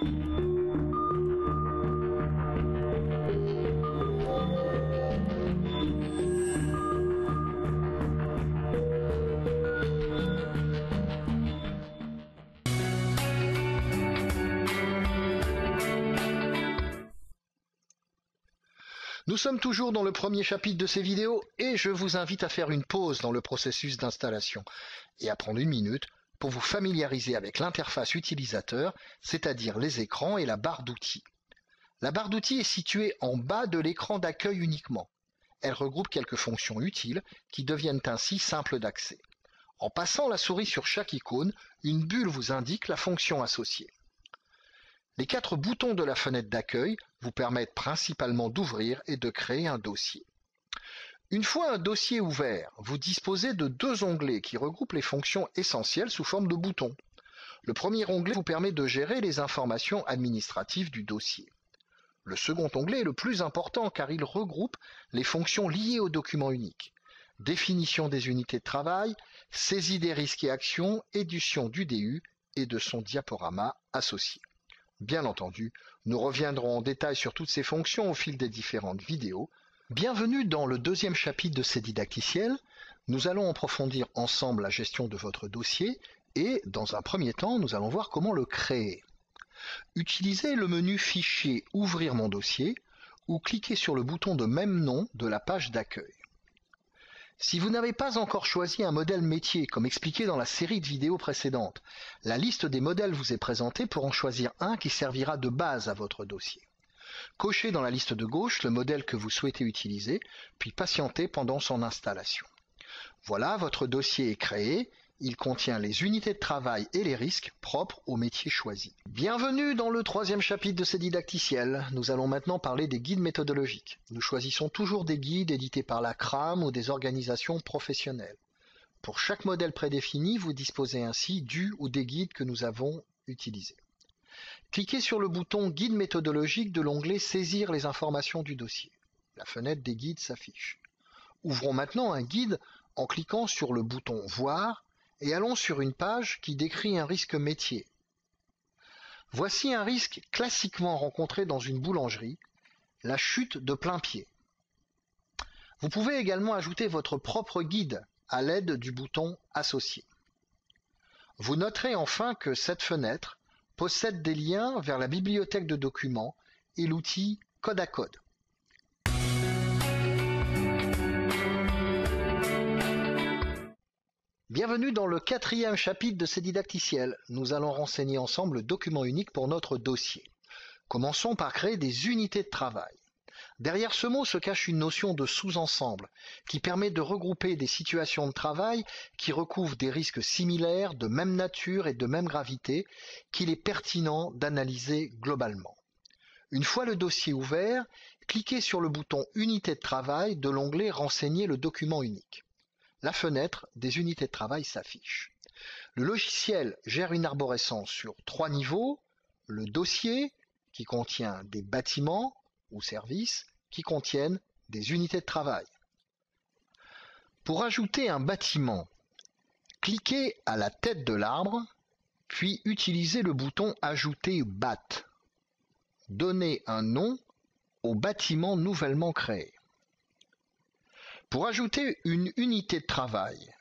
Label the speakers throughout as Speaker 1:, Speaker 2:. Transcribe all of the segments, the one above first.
Speaker 1: Nous sommes toujours dans le premier chapitre de ces vidéos et je vous invite à faire une pause dans le processus d'installation et à prendre une minute pour vous familiariser avec l'interface utilisateur, c'est-à-dire les écrans et la barre d'outils. La barre d'outils est située en bas de l'écran d'accueil uniquement. Elle regroupe quelques fonctions utiles qui deviennent ainsi simples d'accès. En passant la souris sur chaque icône, une bulle vous indique la fonction associée. Les 4 boutons de la fenêtre d'accueil vous permettent principalement d'ouvrir et de créer un dossier. Une fois un dossier ouvert, vous disposez de 2 onglets qui regroupent les fonctions essentielles sous forme de boutons. Le premier onglet vous permet de gérer les informations administratives du dossier. Le second onglet est le plus important car il regroupe les fonctions liées au document unique. Définition des unités de travail, saisie des risques et actions, édition du DU et de son diaporama associé. Bien entendu, nous reviendrons en détail sur toutes ces fonctions au fil des différentes vidéos. Bienvenue dans le deuxième chapitre de ces didacticiels. Nous allons approfondir ensemble la gestion de votre dossier et, dans un premier temps, nous allons voir comment le créer. Utilisez le menu Fichier « Ouvrir mon dossier » ou cliquez sur le bouton de même nom de la page d'accueil. Si vous n'avez pas encore choisi un modèle métier, comme expliqué dans la série de vidéos précédentes, la liste des modèles vous est présentée pour en choisir un qui servira de base à votre dossier. Cochez dans la liste de gauche le modèle que vous souhaitez utiliser, puis patientez pendant son installation. Voilà, votre dossier est créé. Il contient les unités de travail et les risques propres au métier choisi. Bienvenue dans le troisième chapitre de ces didacticiels. Nous allons maintenant parler des guides méthodologiques. Nous choisissons toujours des guides édités par la CRAM ou des organisations professionnelles. Pour chaque modèle prédéfini, vous disposez ainsi du ou des guides que nous avons utilisés. Cliquez sur le bouton Guide méthodologique de l'onglet Saisir les informations du dossier. La fenêtre des guides s'affiche. Ouvrons maintenant un guide en cliquant sur le bouton Voir et allons sur une page qui décrit un risque métier. Voici un risque classiquement rencontré dans une boulangerie, la chute de plain-pied. Vous pouvez également ajouter votre propre guide à l'aide du bouton Associer. Vous noterez enfin que cette fenêtre possède des liens vers la bibliothèque de documents et l'outil Code à code. Bienvenue dans le 4e chapitre de ces didacticiels. Nous allons renseigner ensemble le document unique pour notre dossier. Commençons par créer des unités de travail. Derrière ce mot se cache une notion de sous-ensemble qui permet de regrouper des situations de travail qui recouvrent des risques similaires, de même nature et de même gravité, qu'il est pertinent d'analyser globalement. Une fois le dossier ouvert, cliquez sur le bouton Unité de travail de l'onglet Renseigner le document unique. La fenêtre des unités de travail s'affiche. Le logiciel gère une arborescence sur 3 niveaux, le dossier qui contient des bâtiments ou services qui contiennent des unités de travail. Pour ajouter un bâtiment, cliquez à la tête de l'arbre, puis utilisez le bouton Ajouter BAT. Donnez un nom au bâtiment nouvellement créé. Pour ajouter une unité de travail,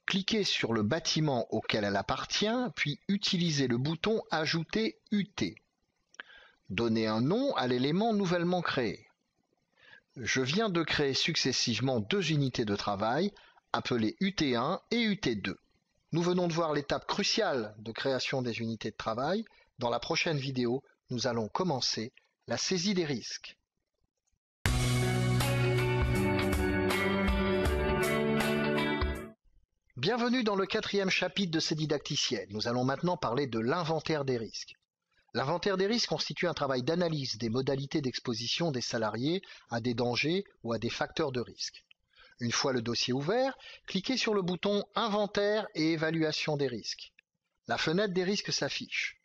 Speaker 1: cliquez sur le bâtiment auquel elle appartient, puis utilisez le bouton Ajouter UT. Donnez un nom à l'élément nouvellement créé. Je viens de créer successivement 2 unités de travail, appelées UT1 et UT2. Nous venons de voir l'étape cruciale de création des unités de travail. Dans la prochaine vidéo, nous allons commencer la saisie des risques. Bienvenue dans le 4e chapitre de ces didacticiels. Nous allons maintenant parler de l'inventaire des risques. L'inventaire des risques constitue un travail d'analyse des modalités d'exposition des salariés à des dangers ou à des facteurs de risque. Une fois le dossier ouvert, cliquez sur le bouton Inventaire et évaluation des risques. La fenêtre des risques s'affiche.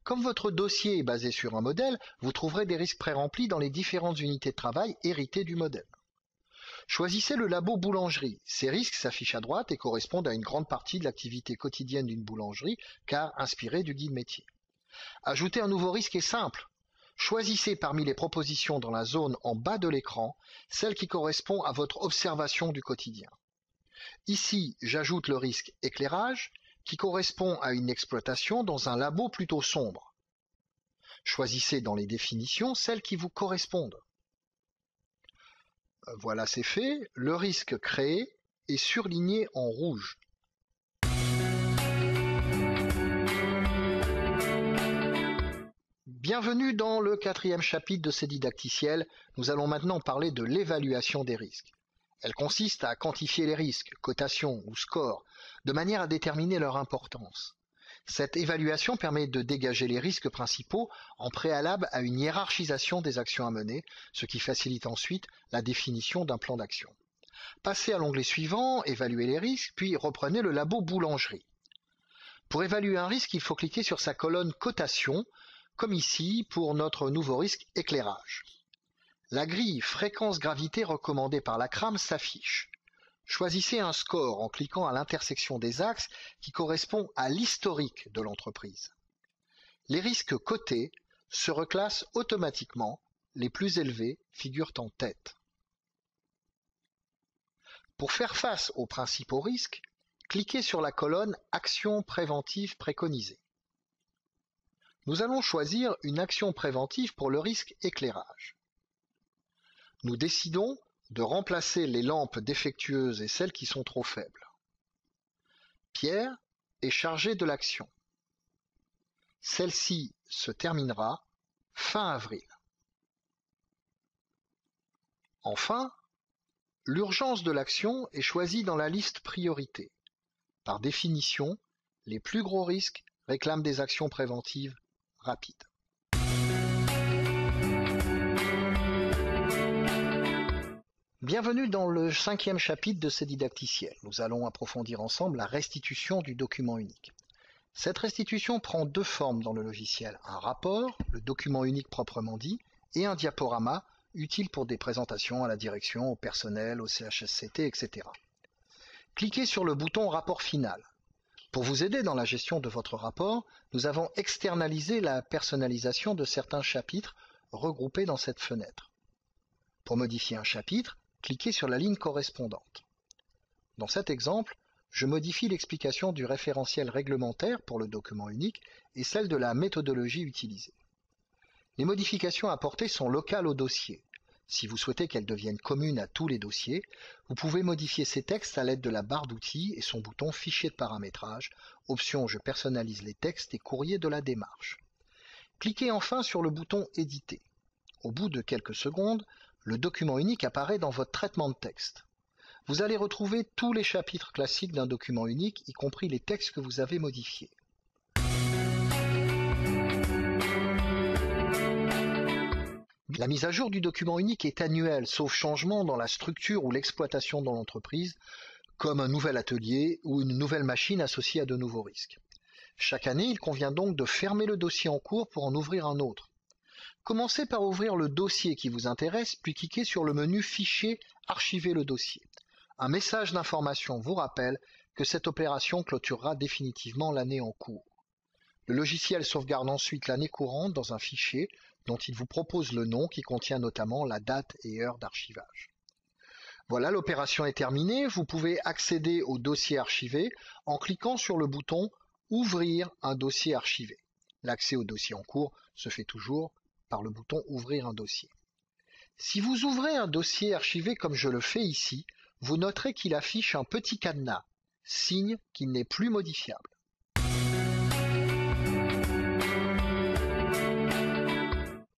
Speaker 1: Comme votre dossier est basé sur un modèle, vous trouverez des risques pré-remplis dans les différentes unités de travail héritées du modèle. Choisissez le labo boulangerie. Ces risques s'affichent à droite et correspondent à une grande partie de l'activité quotidienne d'une boulangerie, car inspirés du guide métier. Ajouter un nouveau risque est simple. Choisissez parmi les propositions dans la zone en bas de l'écran celle qui correspond à votre observation du quotidien. Ici, j'ajoute le risque éclairage qui correspond à une exploitation dans un labo plutôt sombre. Choisissez dans les définitions celles qui vous correspondent. Voilà, c'est fait. Le risque créé est surligné en rouge. Bienvenue dans le 4e chapitre de ces didacticiels. Nous allons maintenant parler de l'évaluation des risques. Elle consiste à quantifier les risques, cotations ou scores, de manière à déterminer leur importance. Cette évaluation permet de dégager les risques principaux en préalable à une hiérarchisation des actions à mener, ce qui facilite ensuite la définition d'un plan d'action. Passez à l'onglet suivant, évaluer les risques, puis reprenez le labo boulangerie. Pour évaluer un risque, il faut cliquer sur sa colonne cotation, comme ici pour notre nouveau risque éclairage. La grille fréquence-gravité recommandée par la CRAM s'affiche. Choisissez un score en cliquant à l'intersection des axes qui correspond à l'historique de l'entreprise. Les risques cotés se reclassent automatiquement, les plus élevés figurent en tête. Pour faire face aux principaux risques, cliquez sur la colonne Actions préventives préconisées. Nous allons choisir une action préventive pour le risque éclairage. Nous décidons de remplacer les lampes défectueuses et celles qui sont trop faibles. Pierre est chargé de l'action. Celle-ci se terminera fin avril. Enfin, l'urgence de l'action est choisie dans la liste priorité. Par définition, les plus gros risques réclament des actions préventives rapides. Bienvenue dans le 5e chapitre de ces didacticiels. Nous allons approfondir ensemble la restitution du document unique. Cette restitution prend deux formes dans le logiciel. Un rapport, le document unique proprement dit, et un diaporama, utile pour des présentations à la direction, au personnel, au CHSCT, etc. Cliquez sur le bouton Rapport final. Pour vous aider dans la gestion de votre rapport, nous avons externalisé la personnalisation de certains chapitres regroupés dans cette fenêtre. Pour modifier un chapitre, cliquez sur la ligne correspondante. Dans cet exemple, je modifie l'explication du référentiel réglementaire pour le document unique et celle de la méthodologie utilisée. Les modifications apportées sont locales au dossier. Si vous souhaitez qu'elles deviennent communes à tous les dossiers, vous pouvez modifier ces textes à l'aide de la barre d'outils et son bouton Fichier de paramétrage, option Je personnalise les textes et courrier de la démarche. Cliquez enfin sur le bouton Éditer. Au bout de quelques secondes, le document unique apparaît dans votre traitement de texte. Vous allez retrouver tous les chapitres classiques d'un document unique, y compris les textes que vous avez modifiés. La mise à jour du document unique est annuelle, sauf changement dans la structure ou l'exploitation de l'entreprise, comme un nouvel atelier ou une nouvelle machine associée à de nouveaux risques. Chaque année, il convient donc de fermer le dossier en cours pour en ouvrir un autre. Commencez par ouvrir le dossier qui vous intéresse, puis cliquez sur le menu Fichier, Archiver le dossier. Un message d'information vous rappelle que cette opération clôturera définitivement l'année en cours. Le logiciel sauvegarde ensuite l'année courante dans un fichier dont il vous propose le nom qui contient notamment la date et heure d'archivage. Voilà, l'opération est terminée. Vous pouvez accéder au dossier archivé en cliquant sur le bouton Ouvrir un dossier archivé. L'accès au dossier en cours se fait toujours par le bouton Ouvrir un dossier. Si vous ouvrez un dossier archivé comme je le fais ici, vous noterez qu'il affiche un petit cadenas, signe qu'il n'est plus modifiable.